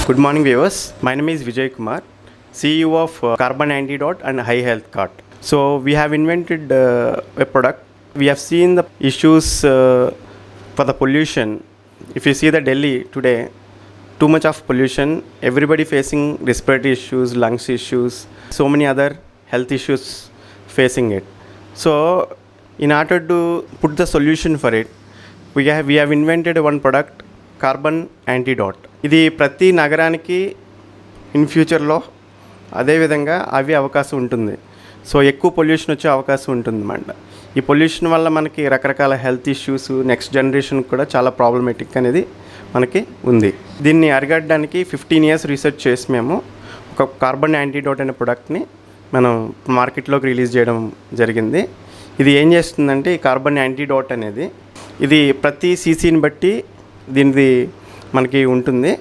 Good morning, viewers. My name is Vijay Kumar, CEO of Carbon Antidote and High Health Cart. So we have invented a product. We have seen the issues for the pollution. If you see the Delhi today, too much of pollution, everybody facing respiratory issues, lungs issues, so many other health issues facing it. So in order to put the solution for it, we have invented one product, carbon antidote. ఇది ప్రతి నగరానికి in ఫ్యూచర్లో అదేవిధంగా అవి అవకాశం ఉంటుంది. So ఎక్కువ pollution వచ్చే అవకాశం ఉంటుంది అన్నమాట. ఈ పొల్యూషన్ వల్ల మనకి రకరకాల హెల్త్ ఇష్యూస్, నెక్స్ట్ జనరేషన్ కూడా చాలా ప్రాబ్లమేటిక్ అనేది మనకి ఉంది. దీన్ని అరిగట్టడానికి 15 years రీసెర్చ్ చేసి మేము ఒక కార్బన్ యాంటీడాట్ అనే ప్రోడక్ట్ని మనం మార్కెట్లోకి రిలీజ్ చేయడం జరిగింది. ఇది ఏం చేస్తుందంటే, ఈ కార్బన్ యాంటీడాట్ అనేది ఇది ప్రతి సీసీని బట్టి దీనిది మనకి ఉంటుంది.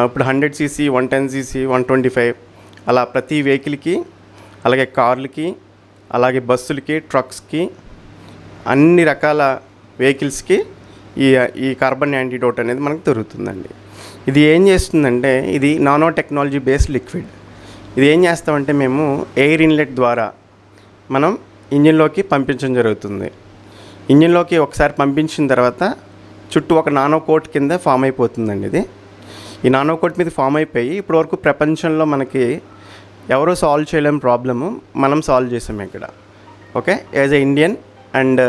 ఇప్పుడు 100cc, 110cc, 125 అలా ప్రతి వెహికల్కి, అలాగే కార్లకి, అలాగే బస్సులకి, ట్రక్స్కి, అన్ని రకాల వెహికల్స్కి ఈ కార్బన్ యాంటీడాట్ అనేది మనకు దొరుకుతుందండి. ఇది ఏం చేస్తుందంటే, ఇది నానో టెక్నాలజీ బేస్డ్ లిక్విడ్. ఇది ఏం చేస్తామంటే, మేము ఎయిర్ ఇన్లెట్ ద్వారా మనం ఇంజిన్లోకి పంపించడం జరుగుతుంది. ఇంజిన్లోకి ఒకసారి పంపించిన తర్వాత చుట్టూ ఒక నానో కోట్ కింద ఫామ్ అయిపోతుందండి. ఇది ఈ నానో కోట్ మీద ఫామ్ అయిపోయి ఇప్పటివరకు ప్రపంచంలో మనకి ఎవరో సాల్వ్ చేయలేని ప్రాబ్లము మనం సాల్వ్ చేసాం ఇక్కడ. Okay, as a Indian and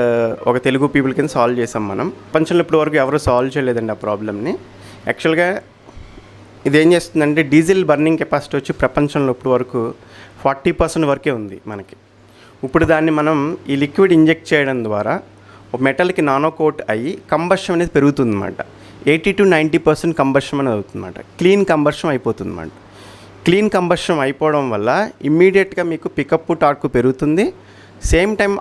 ఒక తెలుగు పీపుల్ కింద సాల్వ్ చేసాం మనం. ప్రపంచంలో ఇప్పటివరకు ఎవరో సాల్వ్ చేయలేదండి ఆ ప్రాబ్లమ్ని. యాక్చువల్గా ఇది ఏం చేస్తుందంటే, డీజిల్ బర్నింగ్ కెపాసిటీ వచ్చి ప్రపంచంలో ఇప్పటివరకు 40% వరకే ఉంది మనకి. ఇప్పుడు దాన్ని మనం ఈ లిక్విడ్ ఇంజెక్ట్ చేయడం ద్వారా ఒక మెటల్కి నానో కోట్ అయ్యి కంబషన్ అనేది పెరుగుతుంది అన్నమాట. 80 to 90% కంబషన్ అనేది అవుతుందన్నమాట. క్లీన్ కంబషన్ అయిపోతుంది అన్నమాట. క్లీన్ కంబషన్ అయిపోవడం వల్ల ఇమ్మీడియట్గా మీకు పికప్ టార్క్ పెరుగుతుంది. సేమ్ టైం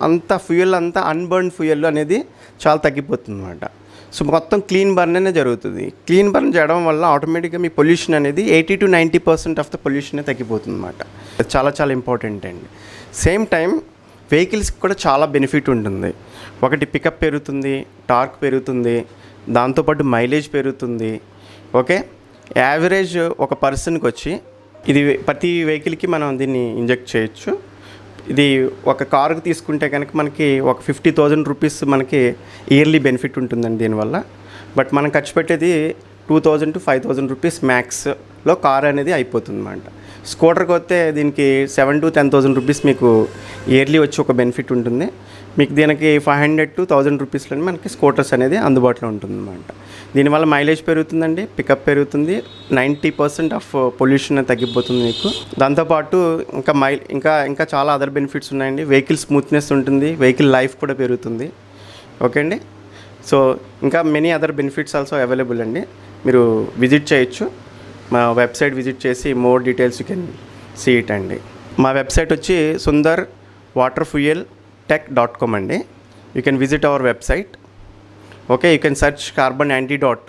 అంత ఫ్యూయల్ అంతా అన్బర్న్ ఫ్యూయల్ అనేది చాలా తగ్గిపోతుంది అన్నమాట. సో మొత్తం క్లీన్ బర్న్ అనేది జరుగుతుంది. క్లీన్ బర్న్ చేయడం వల్ల ఆటోమేటిక్గా మీ పొల్యూషన్ అనేది 80 to 90% ఆఫ్ ద పొల్యూషన్ తగ్గిపోతుంది అన్నమాట. చాలా చాలా ఇంపార్టెంట్ అండి. సేమ్ టైం వెహికల్స్కి కూడా చాలా బెనిఫిట్ ఉంటుంది. ఒకటి పికప్ పెరుగుతుంది, టార్క్ పెరుగుతుంది, దాంతోపాటు మైలేజ్ పెరుగుతుంది. ఓకే, యావరేజ్ ఒక పర్సన్కి వచ్చి ఇది ప్రతి వెహికల్కి మనం దీన్ని ఇంజెక్ట్ చేయొచ్చు. ఇది ఒక కారుకి తీసుకుంటే కనుక మనకి ఒక 50,000 రూపీస్ మనకి ఇయర్లీ బెనిఫిట్ ఉంటుందండి దీనివల్ల. బట్ మనం ఖర్చు పెట్టేది 2,000 to 5,000 రూపీస్ మ్యాక్స్లో కార్ అనేది అయిపోతుంది అన్నమాట. స్కూటర్కి వస్తే దీనికి 7,000 to 10,000 రూపీస్ మీకు ఇయర్లీ వచ్చి ఒక బెనిఫిట్ ఉంటుంది. మీకు దీనికి 500 to 1,000 రూపీస్లోనే మనకి స్కూటర్స్ అనేది అందుబాటులో ఉంటుంది అన్నమాట. దీనివల్ల మైలేజ్ పెరుగుతుందండి, పికప్ పెరుగుతుంది, 90% ఆఫ్ పొల్యూషన్ తగ్గిపోతుంది మీకు. దాంతోపాటు ఇంకా చాలా అదర్ బెనిఫిట్స్ ఉన్నాయండి. వెహికల్ స్మూత్నెస్ ఉంటుంది, వెహికల్ లైఫ్ కూడా పెరుగుతుంది. ఓకే అండి. సో ఇంకా many other benefits also available అండి. మీరు విజిట్ చేయొచ్చు. మా వెబ్సైట్ విజిట్ చేసి more details you can see it అండి. మా వెబ్సైట్ వచ్చి sundarwaterfueltech.com అండి. You can visit our website. Okay, you can search carbon antidote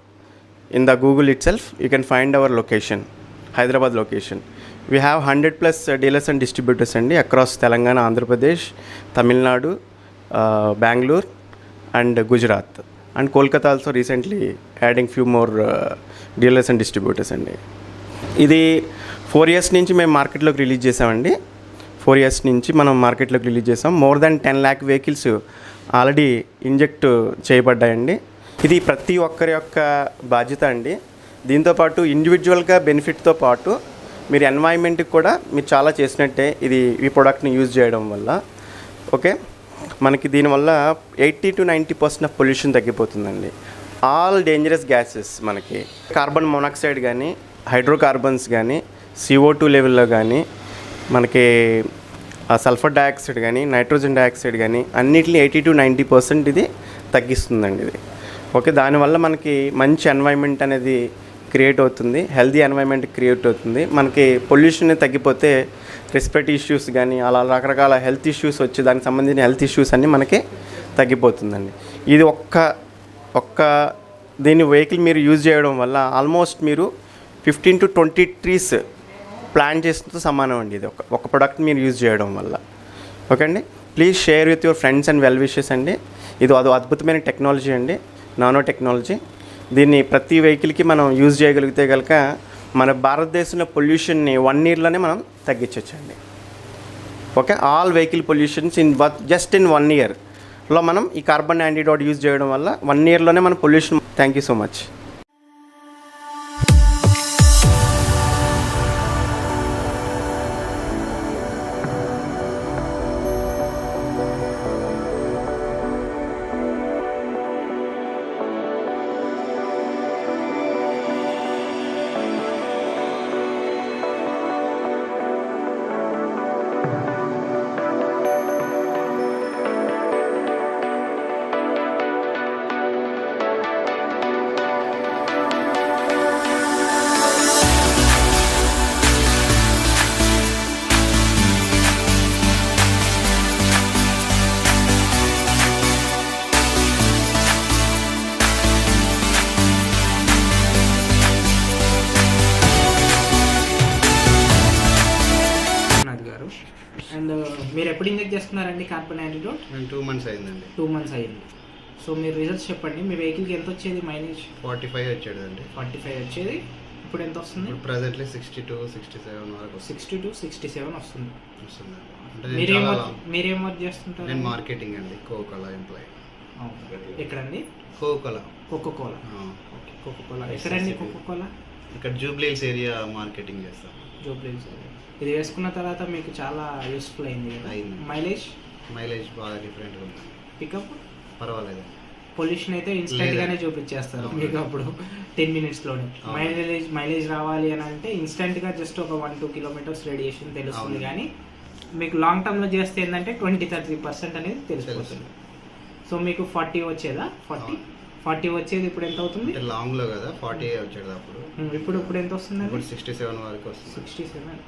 in the Google itself. You can find our location, Hyderabad location. We have 100+ dealers and distributors అండి across Telangana, Andhra Pradesh, Tamil Nadu, Bengaluru and Gujarat and Kolkata also recently adding few more dealers and distributors అండి. ఇది 4 years నుంచి మేము మార్కెట్లోకి release చేసామండి. 4 years నుంచి మనం మార్కెట్లోకి రిలీజ్ చేసాం. More than 10 lakh vehicles already inject చేయబడ్డాయండి. ఇది ప్రతి ఒక్కరి యొక్క బాధ్యత అండి. దీంతోపాటు ఇండివిజువల్గా బెనిఫిట్తో పాటు మీరు ఎన్వైర్న్మెంట్కి కూడా మీరు చాలా చేసినట్టే ఈ ప్రోడక్ట్ని యూజ్ చేయడం వల్ల. ఓకే, మనకి దీనివల్ల 80 to 90% ఆఫ్ పొల్యూషన్ తగ్గిపోతుందండి. ఆల్ డేంజరస్ గ్యాసెస్, మనకి కార్బన్ మోనాక్సైడ్ కానీ, హైడ్రోకార్బన్స్ కానీ, CO2 లెవెల్లో కానీ, మనకి సల్ఫర్ డయాక్సైడ్ కానీ, నైట్రోజన్ డయాక్సైడ్ కానీ అన్నిటిని 80 to 90% ఇది తగ్గిస్తుందండి ఇది. ఓకే, దానివల్ల మనకి మంచి ఎన్వైర్న్మెంట్ అనేది క్రియేట్ అవుతుంది, హెల్దీ ఎన్వైర్న్మెంట్ క్రియేట్ అవుతుంది. మనకి పొల్యూషన్ తగ్గిపోతే రెస్పిరేటరీ ఇష్యూస్ కానీ అలా రకరకాల హెల్త్ ఇష్యూస్ వచ్చి దానికి సంబంధించిన హెల్త్ ఇష్యూస్ అన్నీ మనకి తగ్గిపోతుందండి. ఇది ఒక్క దీని వెహికల్ మీరు యూజ్ చేయడం వల్ల ఆల్మోస్ట్ మీరు 15 to 20 trees ప్లాన్ చేసినంత సమానం అండి ఇది ఒక ప్రోడక్ట్ మీరు యూజ్ చేయడం వల్ల. ఓకే అండి, please share with your friends and well wishes అండి. ఇది అద్భుతమైన టెక్నాలజీ అండి, నానో టెక్నాలజీ. దీన్ని ప్రతి వెహికల్కి మనం యూజ్ చేయగలిగితే కనుక మన భారతదేశంలో పొల్యూషన్ని 1 ఇయర్లోనే మనం తగ్గించవచ్చండి. Okay, all vehicle pollutions just in 1 ఇయర్లో మనం ఈ కార్బన్ యాంటీడాట్ యూజ్ చేయడం వల్ల 1 ఇయర్లోనే మన pollution. Thank you so much. And మీరు ఎప్పుడు ఇంజెక్ట్ చేస్తున్నారండి కార్బన్ యాంటీడోట్? 2 months అయిందండి. 2 months అయింది. సో మీరు రిజల్ట్స్ చెప్పండి. మీ వెహికల్కి ఎంత వచ్చేది మైలేజ్? 45 వచ్చేదండి. 45 వచ్చేది. ఇప్పుడు ఎంత వస్తుంది? ఇప్పుడు ప్రెజెంట్లీ 62-67 వరకు 62-67 వస్తుంది. అంటే మీరేం వర్క్ చేస్తుంటారు? నేను మార్కెటింగ్ అండి, కోకోలా ఎంప్లాయీ. ఎక్కడండి? కోకోలా. కోకోకోలా. ఓకే, కోకోకోలా ఎక్కడండి? కోకోకోలా ఇక్కడ జూబ్లీహిల్స్ ఏరియా మార్కెటింగ్ చేస్తాం. జూబ్లీహిల్స్ ఏరియా. ఇది వేసుకున్న తర్వాత మీకు చాలా యూస్ఫుల్ అయింది కదా? మైలేజ్ బాగా డిఫరెంట్గా ఉంది. పికప్ పర్వాలేదు. పొల్యూషన్ అయితే ఇన్స్టెంట్ గానే చూపించేస్తారు మీకు అప్పుడు 10 minutesలోనే. మైలేజ్ రావాలి అని అంటే ఇన్స్టెంట్ గా జస్ట్ ఒక 1-2 kilometers రేడియేషన్ తెలుస్తుంది. కానీ మీకు లాంగ్ టర్మ్ లో చేస్తే ఏంటంటే 20-30% అనేది తెలిసిపోతుంది. సో మీకు 40 వచ్చేదా? 40 వచ్చేది ఇప్పుడు ఎంత అవుతుంది? లాంగ్ లో కదా 40 వచ్చేది అప్పుడు. ఇప్పుడు ఎంత వస్తుంది? ఇప్పుడు 67 వరకు వస్తుంది. 67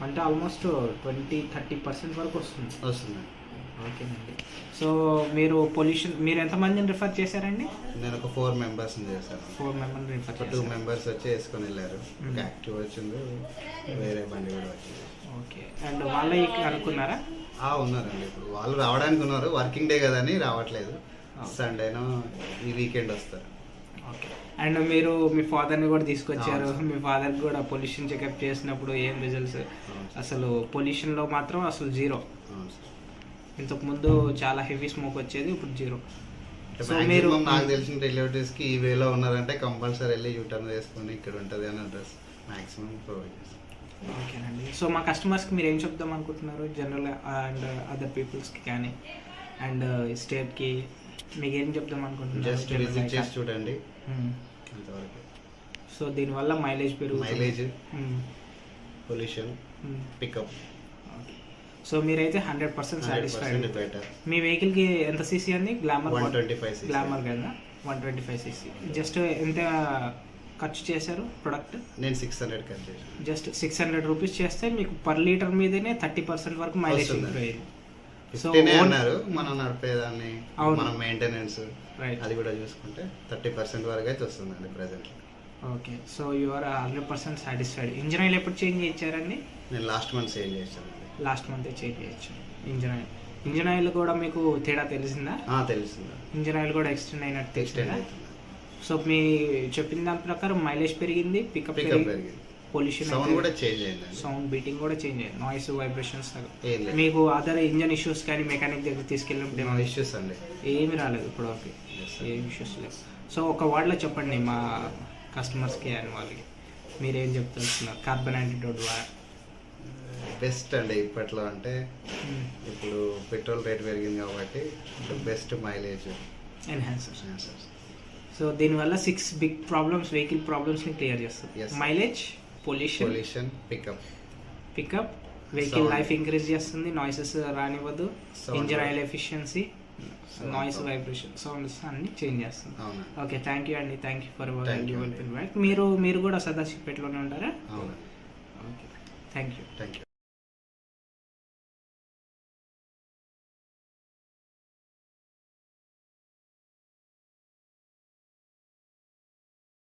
అంటే ఆల్మోస్ట్ 20-30% వరకు వస్తుంది. ఓకేనండి. సో మీరు మీరు ఎంతమందిని రిఫర్ చేశారండి? నేను ఒక 4 members చేశాను. 4 members రిఫర్ చేశారు. 2 members వచ్చి వేసుకొని వెళ్ళారు. యాక్టివ్ వచ్చింది, వేరే బండి కూడా వచ్చింది. ఓకే, అండ్ వాళ్ళే అనుకున్నారా? ఉన్నారండి. ఇప్పుడు వాళ్ళు రావడానికి ఉన్నారు, వర్కింగ్ డే కదా అని రావట్లేదు. సండేనో ఈ వీకెండ్ వస్తారు. ఓకే, అండ్ మీరు మీ ఫాదర్ని కూడా తీసుకొచ్చారు. మీ ఫాదర్కి కూడా పొల్యూషన్ చెకప్ చేసినప్పుడు ఏం రిజల్ట్స్? అసలు పొల్యూషన్లో మాత్రం అసలు 0. ఇంతకు ముందు చాలా హెవీ స్మోక్ వచ్చేది, ఇప్పుడు 0. సో మీరు నాకు తెలిసిన రిలేటివ్స్కి ఈ వేలో ఉన్నారంటే కంపల్సరీ వెళ్ళి యూటర్న్ చేసుకొని ఇక్కడ ఉంటుంది అని అడ్రస్ మ్యాక్సిమం ప్రొవైడ్ చేస్తాం. ఓకేనండి. సో మా కస్టమర్స్కి మీరు ఏం చెప్దాం అనుకుంటున్నారు జనరల్ అండ్ అదర్ పీపుల్స్కి కానీ అండ్ స్టేట్కి మీకు ఏం చెప్దాం అనుకుంటున్నారు? జస్ట్ విజిట్ చేసి చూడండి అంతవరకు. సో దీనివల్ల mileage mileage, pollution, pickup. So మీరైతే 100% సాటిస్ఫైడ్. మీ వెహికల్కి ఎంత సీసీ అండి? Glamour 125cc. గ్లామర్ కదా 125cc. జస్ట్ ఎంత ఖర్చు చేశారు ప్రొడక్ట్? నేను 600 ఖర్చు చేశాను. జస్ట్ 600 రూపీస్ చేస్తే మీకు పర్ లీటర్ మీదనే 30% వరకు మైలేజ్ ఇంప్రూవ్ అయ్యింది. సో అన్నారు మనం నడిపేదాన్ని, మనం మెయింటెనెన్స్ అది కూడా చూసుకుంటే 30% వరకు అయితే వస్తుందండి present. Okay, so you are 100% satisfied. Engine oil ఎప్పుడు చేంజ్ చేయించారండి? నేను లాస్ట్ మంత్ చేంజ్ చేశాను. లాస్ట్ మంత్ చేంజ్ చేయొచ్చు ఇంజిన్ ఆయిల్ కూడా మీకు తేడా తెలిసిందా? తెలుస్తుంది. ఇంజిన్ ఆయిల్ కూడా ఎక్స్టెండ్ అయినట్టు తెలిసిందా? సో మీ చెప్పిన దాని ప్రకారం మైలేజ్ పెరిగింది, పికప్ పెరిగింది, పొల్యూషన్ సౌండ్ కూడా చేంజ్ అయింది, సౌండ్ బీటింగ్ కూడా చేంజ్ అయింది, నాయిస్ వైబ్రేషన్స్. మీకు అదర్ ఇంజన్ ఇష్యూస్ కానీ మెకానిక్ దగ్గర తీసుకెళ్ళినప్పుడు ఇష్యూస్ అండి ఏమి రాలేదు ఇప్పుడు వరకు? ఏం ఇష్యూస్ లేవు. సో ఒక వర్డ్లో చెప్పండి మా కస్టమర్స్కి అని వాళ్ళకి మీరేం చెప్తున్నారు కార్బన్ యాంటీడోట్ బెస్ట్ అండి ఇప్పట్లో. అంటే ఇప్పుడు పెట్రోల్ రేట్ పెరిగింది కాబట్టి బెస్ట్ మైలేజ్ ఎన్హాన్సర్స్. సో దీనివల్ల 6 బిగ్ ప్రాబ్లమ్స్, వెహికల్ ప్రాబ్లమ్స్ని క్లియర్ చేస్తుంది. Mileage, pollution, pickup, vehicle life increase చేస్తుంది, నాయిసెస్ రానివ్వదు, engine oil efficiency, noise vibration, sounds అన్ని చేంజ్ చేస్తుంది. ఓకే, థ్యాంక్ యూ అండి. Thank you for your feedback. మీరు కూడా సదాశివపేటలోనే ఉంటారా? Okay, thank you.